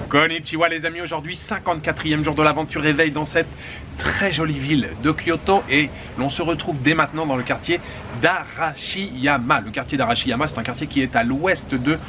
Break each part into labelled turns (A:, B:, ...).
A: Konnichiwa les amis, aujourd'hui 54e jour de l'aventure éveil dans cette très jolie ville de Kyoto et l'on se retrouve dès maintenant dans le quartier d'Arashiyama. Le quartier d'Arashiyama, c'est un quartier qui est à l'ouest de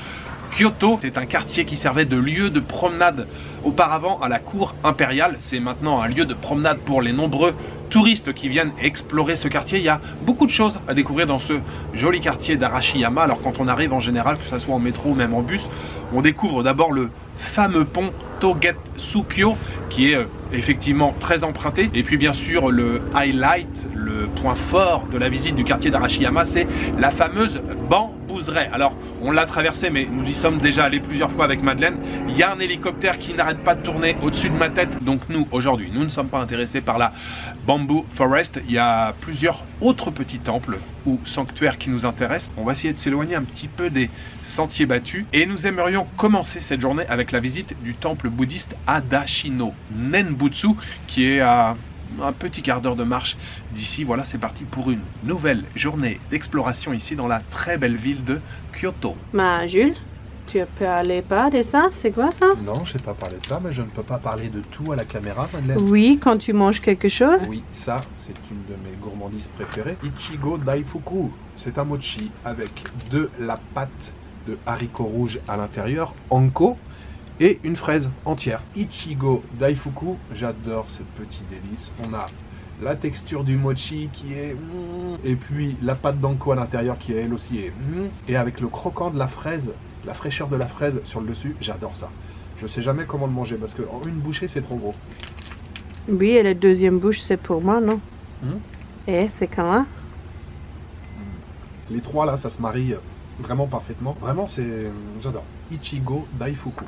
A: Kyoto. C'est un quartier qui servait de lieu de promenade auparavant à la cour impériale. C'est maintenant un lieu de promenade pour les nombreux touristes qui viennent explorer ce quartier. Il y a beaucoup de choses à découvrir dans ce joli quartier d'Arashiyama. Alors quand on arrive en général, que ce soit en métro ou même en bus, on découvre d'abord le fameux pont Togetsukyo qui est effectivement très emprunté. Et puis bien sûr le highlight, le point fort de la visite du quartier d'Arashiyama, c'est la fameuse bambouseraie. Alors on l'a traversée mais nous y sommes déjà allés plusieurs fois avec Madeleine. Il y a un hélicoptère qui n'arrête pas de tourner au-dessus de ma tête. Donc nous aujourd'hui nous ne sommes pas intéressés par la Bamboo Forest. Il y a plusieurs autres petits temples ou sanctuaires qui nous intéressent. On va essayer de s'éloigner un petit peu des sentiers battus et nous aimerions commencer cette journée avec la visite du temple bouddhiste Adashino Nenbutsu qui est à un petit quart d'heure de marche d'ici. Voilà, c'est parti pour une nouvelle journée d'exploration ici dans la très belle ville de Kyoto.
B: Jules, tu peux aller pas de ça? C'est quoi ça?
C: Non, je sais pas parler de ça, mais je ne peux pas parler de tout à la caméra, Madeleine.
B: Oui, quand tu manges quelque chose?
C: Oui, ça, c'est une de mes gourmandises préférées. Ichigo Daifuku, c'est un mochi avec de la pâte de haricots rouges à l'intérieur, anko, et une fraise entière. Ichigo Daifuku, j'adore ce petit délice. On a la texture du mochi qui est... et puis la pâte d'anko à l'intérieur qui elle aussi est... et avec le croquant de la fraise, la fraîcheur de la fraise sur le dessus, j'adore ça. Je sais jamais comment le manger parce que en une bouchée c'est trop gros.
B: Oui, et la deuxième bouche c'est pour moi, non? Et c'est comment?
C: Les trois là, ça se marie vraiment parfaitement. Vraiment, c'est... j'adore. Ichigo Daifuku.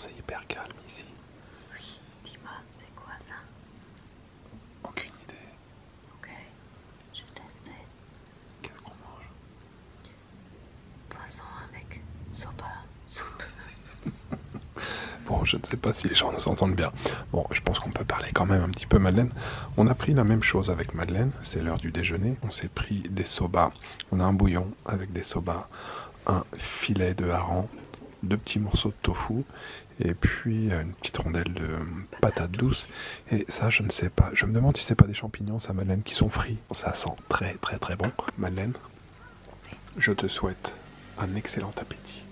C: c'est hyper calme ici.
B: Oui, dis-moi, c'est quoi ça?
C: Aucune idée.
B: Ok, je testerai.
C: Qu'est-ce qu'on mange?
B: Poisson avec soba, soupe.
C: Bon, je ne sais pas si les gens nous entendent bien. Bon, je pense qu'on peut parler quand même un petit peu, Madeleine. On a pris la même chose avec Madeleine. C'est l'heure du déjeuner. On s'est pris des soba. On a un bouillon avec des soba, un filet de hareng, 2 petits morceaux de tofu, et puis une petite rondelle de patate douce. Et ça, je ne sais pas. Je me demande si c'est pas des champignons, ça, Madeleine, qui sont frits. Ça sent très, très, très bon. Madeleine, je te souhaite un excellent appétit.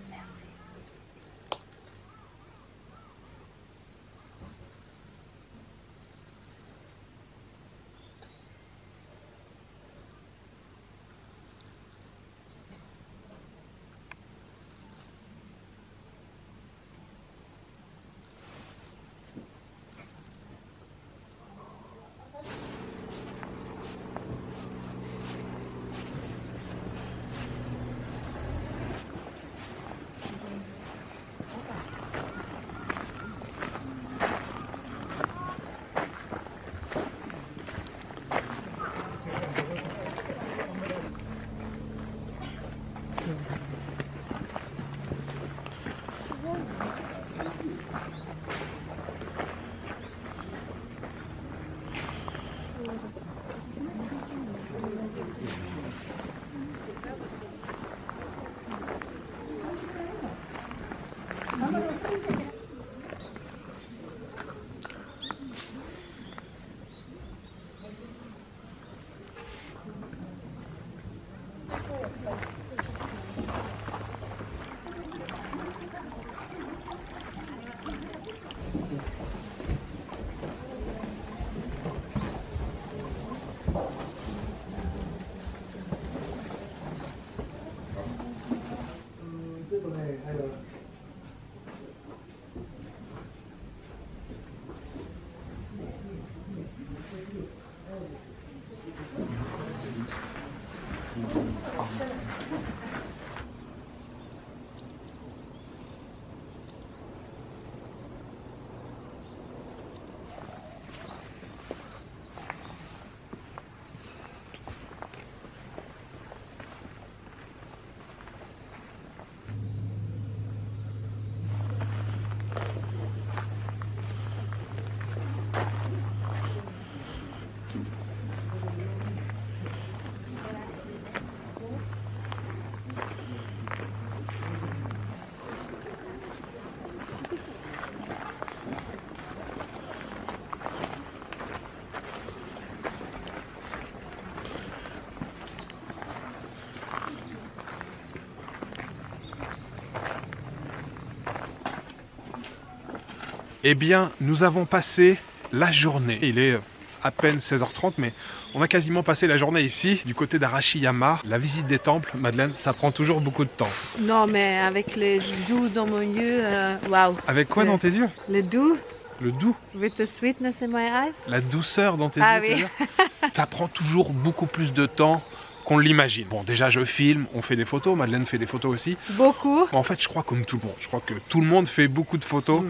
A: Eh bien, nous avons passé la journée. Il est à peine 16h30, mais on a quasiment passé la journée ici, du côté d'Arashiyama. La visite des temples, Madeleine, ça prend toujours beaucoup de temps.
B: Non, mais avec les doux dans mon yeux, waouh.
A: Avec quoi dans tes yeux?
B: Le doux.
A: Le doux.
B: With the sweetness in my eyes.
A: La douceur dans tes
B: Ah
A: yeux, tu veux
B: oui.
A: dire? Ça prend toujours beaucoup plus de temps qu'on l'imagine. Bon, déjà, je filme, on fait des photos, Madeleine fait des photos aussi.
B: Beaucoup.
A: En fait, je crois comme tout le monde. Je crois que tout le monde fait beaucoup de photos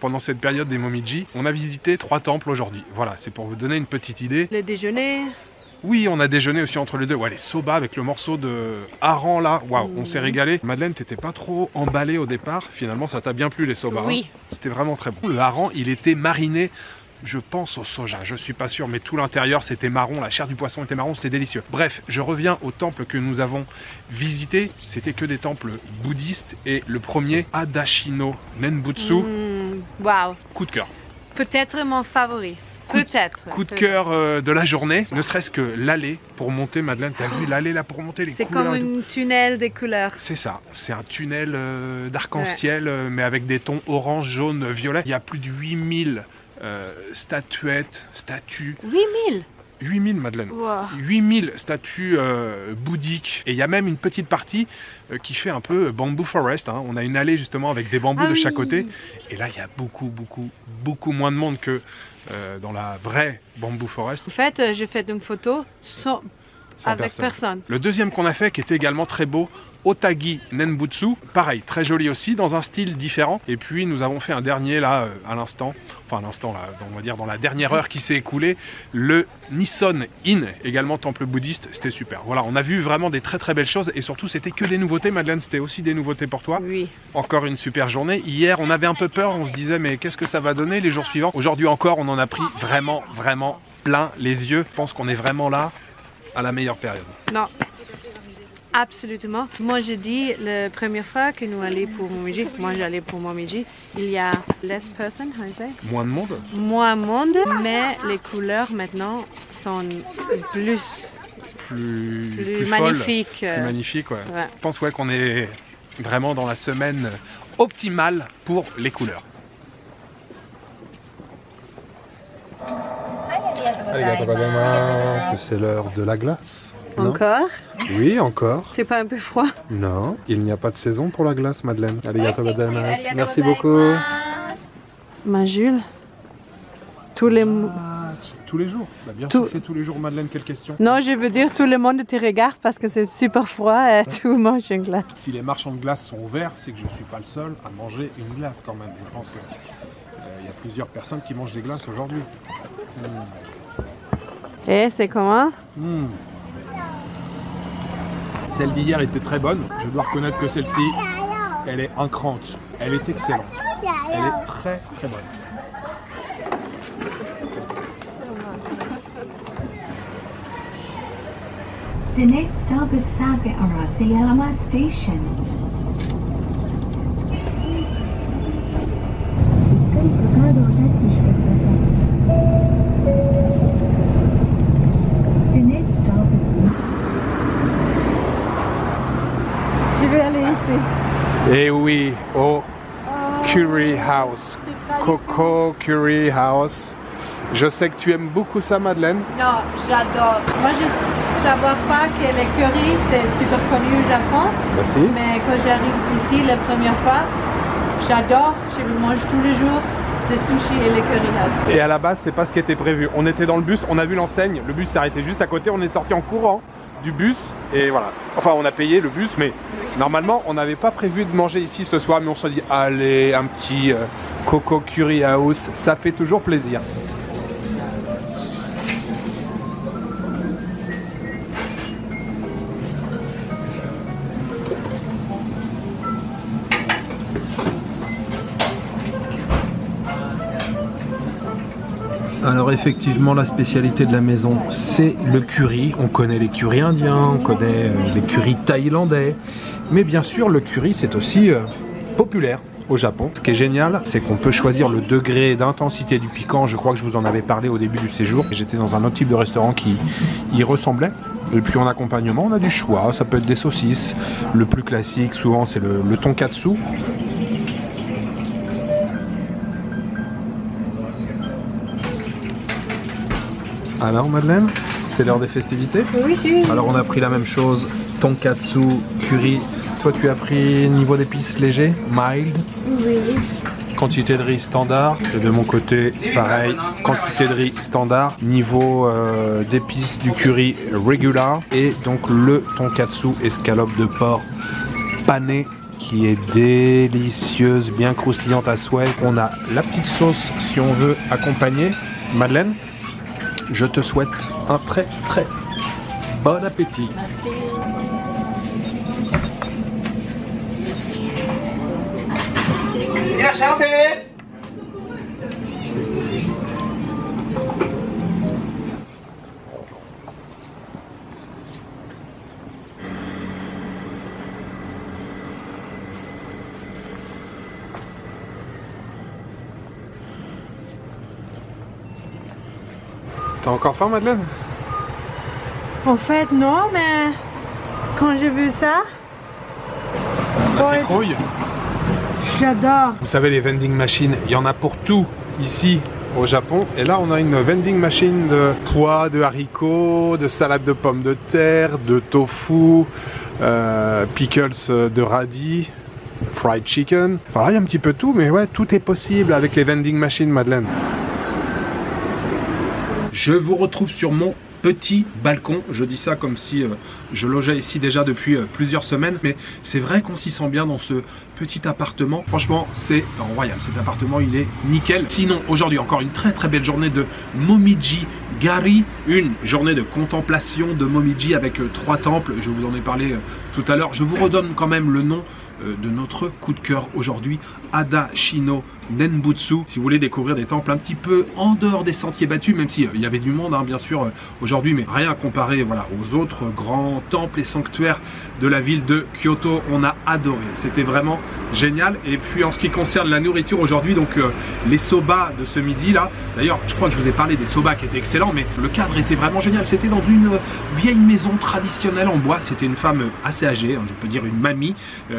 A: pendant cette période des Momiji. On a visité 3 temples aujourd'hui. Voilà, c'est pour vous donner une petite idée.
B: Le déjeuner.
A: Oui, on a déjeuné aussi entre les deux. Ouais, les soba avec le morceau de hareng là. Waouh, on s'est régalé. Madeleine, t'étais pas trop emballée au départ. Finalement, ça t'a bien plu les soba.
B: Oui.
A: Hein. C'était vraiment très bon. Le hareng, il était mariné. Je pense au soja, je suis pas sûr, mais tout l'intérieur c'était marron, la chair du poisson était marron, c'était délicieux. Bref, je reviens au temple que nous avons visité. C'était que des temples bouddhistes et le premier, Adashino Nenbutsu.
B: Waouh.
A: Coup de cœur.
B: Peut-être mon favori. Peut-être.
A: Coup de cœur de la journée, ne serait-ce que l'allée pour monter, Madeleine, t'as vu l'allée là pour monter les
B: C'est
A: couleurs
B: comme
A: et tout.
B: un tunnel des couleurs.
A: C'est ça, c'est un tunnel d'arc-en-ciel, mais avec des tons orange, jaune, violet. Il y a plus de 8000 statuettes, statues.
B: 8000.
A: 8000, Madeleine.
B: Wow.
A: 8000 statues bouddhiques. Et il y a même une petite partie qui fait un peu bamboo forest. Hein. On a une allée justement avec des bambous de chaque côté. Et là, il y a beaucoup moins de monde que dans la vraie bamboo forest.
B: En fait, j'ai fait une photo
A: Sans
B: avec personne.
A: Le deuxième qu'on a fait, qui était également très beau, Otagi Nenbutsu, pareil, très joli aussi, dans un style différent. Et puis nous avons fait un dernier là, à l'instant, enfin à l'instant là, on va dire dans la dernière heure qui s'est écoulée, le Nissan In, également temple bouddhiste, c'était super. Voilà, on a vu vraiment des très très belles choses et surtout c'était que des nouveautés. Madeleine, c'était aussi des nouveautés pour toi.
B: Oui.
A: Encore une super journée. Hier, on avait un peu peur, on se disait mais qu'est-ce que ça va donner les jours suivants? Aujourd'hui encore, on en a pris vraiment plein les yeux. Je pense qu'on est vraiment là à la meilleure période.
B: Non. Absolument. Moi, je dis, la première fois que nous allons pour Momiji, moi j'allais pour Momiji, il y a less person, how you say?
A: Moins de monde?
B: Moins de monde, mais les couleurs maintenant sont plus magnifiques.
A: Plus magnifiques, ouais.
B: Ouais.
A: Je pense ouais, qu'on est vraiment dans la semaine optimale pour les couleurs.
C: C'est l'heure de la glace.
B: Encore?
C: Oui, encore.
B: C'est pas un peu froid?
C: Non, il n'y a pas de saison pour la glace, Madeleine. Arigato gozaimasu. Merci beaucoup.
B: Ma Jules, tous les...
C: Tous les jours. Bah, bien
B: Tout...
C: sûr, fais tous les jours, Madeleine, quelle question?
B: Non, je veux dire, tout le monde te regarde parce que c'est super froid et tout mange une glace.
C: Si les marchands de glace sont ouverts, c'est que je ne suis pas le seul à manger une glace quand même. Je pense que y a plusieurs personnes qui mangent des glaces aujourd'hui.
B: Et c'est comment?
C: Celle d'hier était très bonne. Je dois reconnaître que celle-ci, elle est ancrante. Elle est excellente. Elle est très très bonne.
D: The next stop is Sake Arasayama Station. The next stop is...
B: Je vais aller ici.
C: Et oui, au Curry House. Coco Curry House. Je sais que tu aimes beaucoup ça, Madeleine.
B: Non, j'adore. Moi, je ne savais pas que le curry, c'est super connu au Japon.
C: Merci.
B: Mais quand j'arrive ici la première fois, j'adore. Je le mange tous les jours, le sushi et le curry house.
A: Et à la base, c'est pas ce qui était prévu. On était dans le bus, on a vu l'enseigne, le bus s'est arrêté juste à côté, on est sorti en courant du bus et voilà. Enfin, on a payé le bus, mais normalement, on n'avait pas prévu de manger ici ce soir, mais on s'est dit, allez, un petit Coco Curry House, ça fait toujours plaisir. Alors effectivement, la spécialité de la maison, c'est le curry. On connaît les currys indiens, on connaît les currys thaïlandais. Mais bien sûr, le curry, c'est aussi populaire au Japon. Ce qui est génial, c'est qu'on peut choisir le degré d'intensité du piquant. Je crois que je vous en avais parlé au début du séjour. J'étais dans un autre type de restaurant qui y ressemblait. Et puis en accompagnement, on a du choix. Ça peut être des saucisses. Le plus classique, souvent, c'est le tonkatsu. Alors Madeleine, c'est l'heure des festivités?
B: Oui.
C: Alors on a pris la même chose, tonkatsu, curry. Toi tu as pris niveau d'épices léger, mild.
B: Oui.
C: Quantité de riz standard. Et de mon côté, pareil, quantité de riz standard. Niveau d'épices du curry regular. Et donc le tonkatsu escalope de porc pané qui est délicieuse, bien croustillante à souhait. On a la petite sauce si on veut accompagner. Madeleine, je te souhaite un très très bon appétit.
B: Merci.
C: T'as encore faim, Madeleine?
B: En fait, non, mais quand j'ai vu ça,
C: La citrouille.
B: j'adore.
C: Vous savez, les vending machines, il y en a pour tout ici au Japon. Et là, on a une vending machine de pois, de haricots, de salade de pommes de terre, de tofu, pickles de radis, fried chicken. Voilà, il y a un petit peu tout, mais ouais, tout est possible avec les vending machines, Madeleine.
A: Je vous retrouve sur mon
C: petit balcon. Je dis ça comme si je logeais ici déjà depuis plusieurs semaines, mais c'est vrai qu'on s'y sent bien dans ce petit appartement. Franchement, c'est royal. Cet appartement, il est nickel. Sinon, aujourd'hui, encore une très belle journée de Momiji Gari, une journée de contemplation de Momiji avec 3 temples. Je vous en ai parlé tout à l'heure. Je vous redonne quand même le nom de notre coup de cœur aujourd'hui, Adashino Nenbutsu. Si vous voulez découvrir des temples un petit peu en dehors des sentiers battus, même si il y avait du monde bien sûr aujourd'hui, mais rien à comparer voilà, aux autres grands temples et sanctuaires de la ville de Kyoto. On a adoré, c'était vraiment génial. Et puis en ce qui concerne la nourriture aujourd'hui, donc les soba de ce midi là, d'ailleurs je crois que je vous ai parlé des soba qui étaient excellents, mais le cadre était vraiment génial. C'était dans une vieille maison traditionnelle en bois. C'était une femme assez âgée, je peux dire une mamie,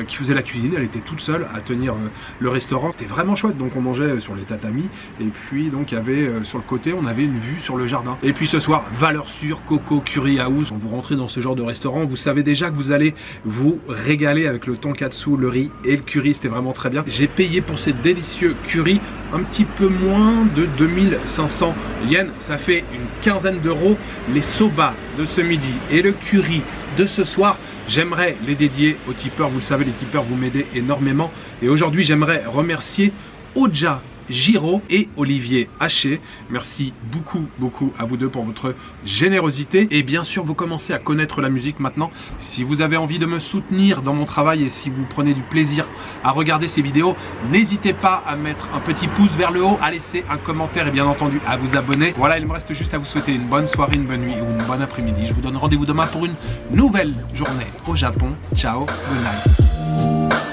C: qui faisait la cuisine. Elle était toute seule à tenir le restaurant. C'était vraiment chouette. Donc on mangeait sur les tatamis et puis donc il y avait sur le côté, on avait une vue sur le jardin. Et puis ce soir, valeur sûre, Coco Curry House. Quand vous rentrez dans ce genre de restaurant, vous savez déjà que vous allez vous régaler avec le tonkatsu, le riz et le curry. C'était vraiment très bien. J'ai payé pour ces délicieux curry un petit peu moins de 2500 yens. Ça fait une quinzaine d'euros. Les soba de ce midi et le curry de ce soir, j'aimerais les dédier aux tipeurs. Vous le savez, les tipeurs, vous m'aidez énormément. Et aujourd'hui, j'aimerais remercier Oja Giro et Olivier Haché. Merci beaucoup à vous deux pour votre générosité. Et bien sûr, vous commencez à connaître la musique maintenant. Si vous avez envie de me soutenir dans mon travail et si vous prenez du plaisir à regarder ces vidéos, n'hésitez pas à mettre un petit pouce vers le haut, à laisser un commentaire et bien entendu à vous abonner. Voilà, il me reste juste à vous souhaiter une bonne soirée, une bonne nuit ou une bonne après-midi. Je vous donne rendez-vous demain pour une nouvelle journée au Japon. Ciao, good night.